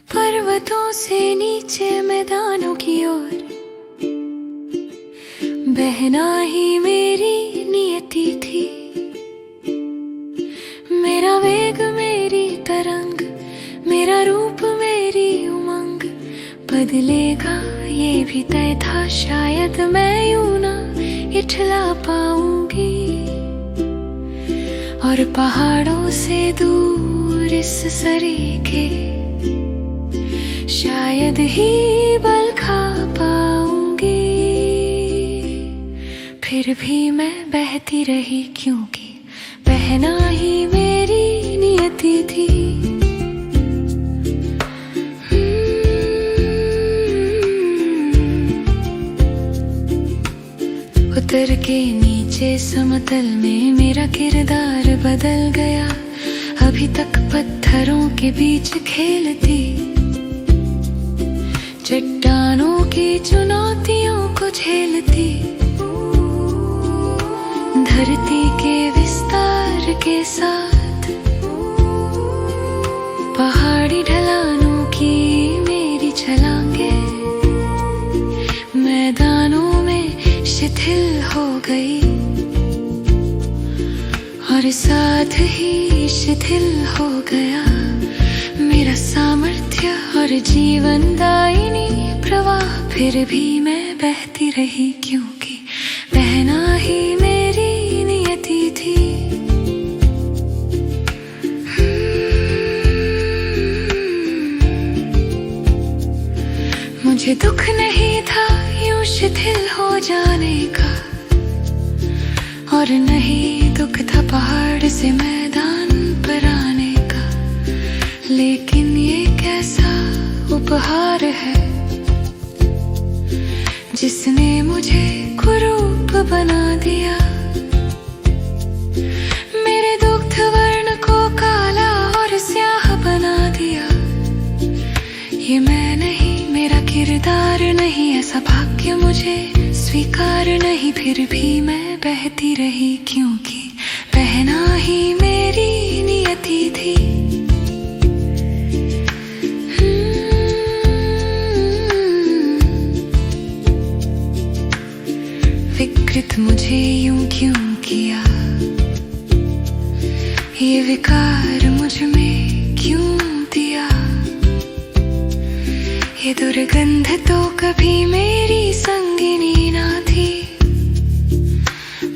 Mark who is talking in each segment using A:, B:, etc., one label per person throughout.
A: पर्वतों से नीचे मैदानों की ओर बहना ही मेरी नियति थी। मेरा वेग मेरी तरंग, मेरा रूप मेरी उमंग, बदलेगा ये भी तय था। शायद मैं यूं ना इठला पाऊंगी और पहाड़ों से दूर इस सरीखे शायद ही बल खा पाऊंगी। फिर भी मैं बहती रही क्योंकि बहना ही मेरी नियति थी। उतर के नीचे समतल में मेरा किरदार बदल गया। अभी तक पत्थरों के बीच खेलती, चट्टानों की चुनौतियों को झेलती, धरती के विस्तार के साथ पहाड़ी ढलानों की मेरी छलांगे मैदानों में शिथिल हो गई और साथ ही शिथिल हो गया मेरा सामर्थ्य और जीवन दायिनी प्रवाह। फिर भी मैं बहती रही क्योंकि बहना ही मेरी नियति थी। मुझे दुख नहीं था यूं शिथिल हो जाने का, और नहीं दुख था पहाड़ से मैदान पर आने का। लेकिन ये कैसा उपहार है जिसने मुझे कुरूप बना दिया। मेरे दुग्ध वर्ण को काला और स्याह बना दिया। ये मैं नहीं, मेरा किरदार नहीं, ऐसा भाग्य मुझे स्वीकार नहीं। फिर भी मैं बहती रही क्योंकि बहना ही मेरी नियति थी। विकृत मुझे यूं क्यों किया, ये विकार मुझ में क्यों दिया। ये दुर्गंध तो कभी मेरी संगिनी ना थी।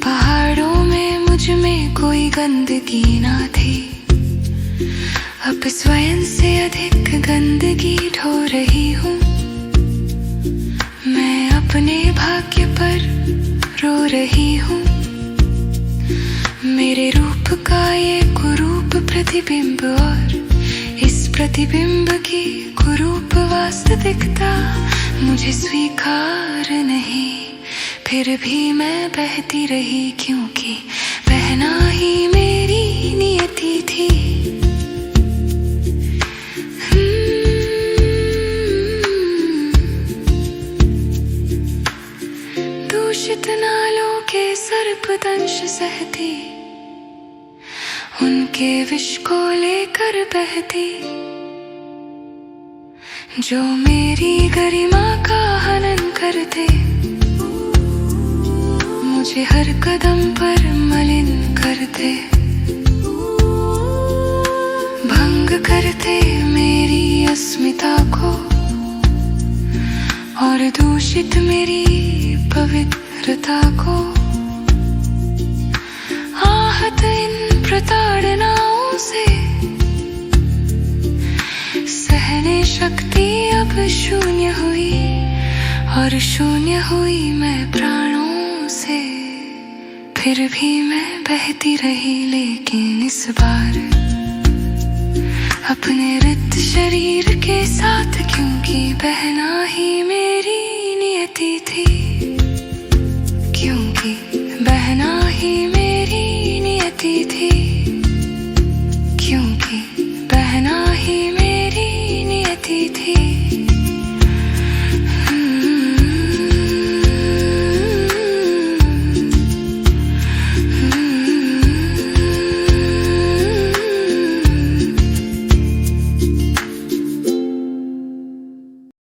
A: पहाड़ों में मुझ में कोई गंदगी ना थी। अब स्वयं से अधिक गंदगी ढो रही हूँ। मैं अपने भाग्य पर रो रही हूँ। मेरे रूप का ये कुरूप प्रतिबिंब और इस प्रतिबिंब की कुरूप वास्तविकता मुझे स्वीकार नहीं। फिर भी मैं बहती रही क्योंकि बहना ही मेरी नियति थी। दूषित नालों के सर्पदंश सहती, उनके विष को लेकर बहती, जो मेरी गरिमा का हनन करते, मुझे हर कदम पर मलिन करते, भंग करते मेरी अस्मिता को और दूषित मेरी पवित्रता को। आहत इन प्रताड़नाओं से सहने शक्ति अब शून्य हुई और शून्य हुई मैं प्राणों से। फिर भी मैं बहती रही लेकिन इस बार अपने रिक्त शरीर के साथ, क्योंकि बहना ही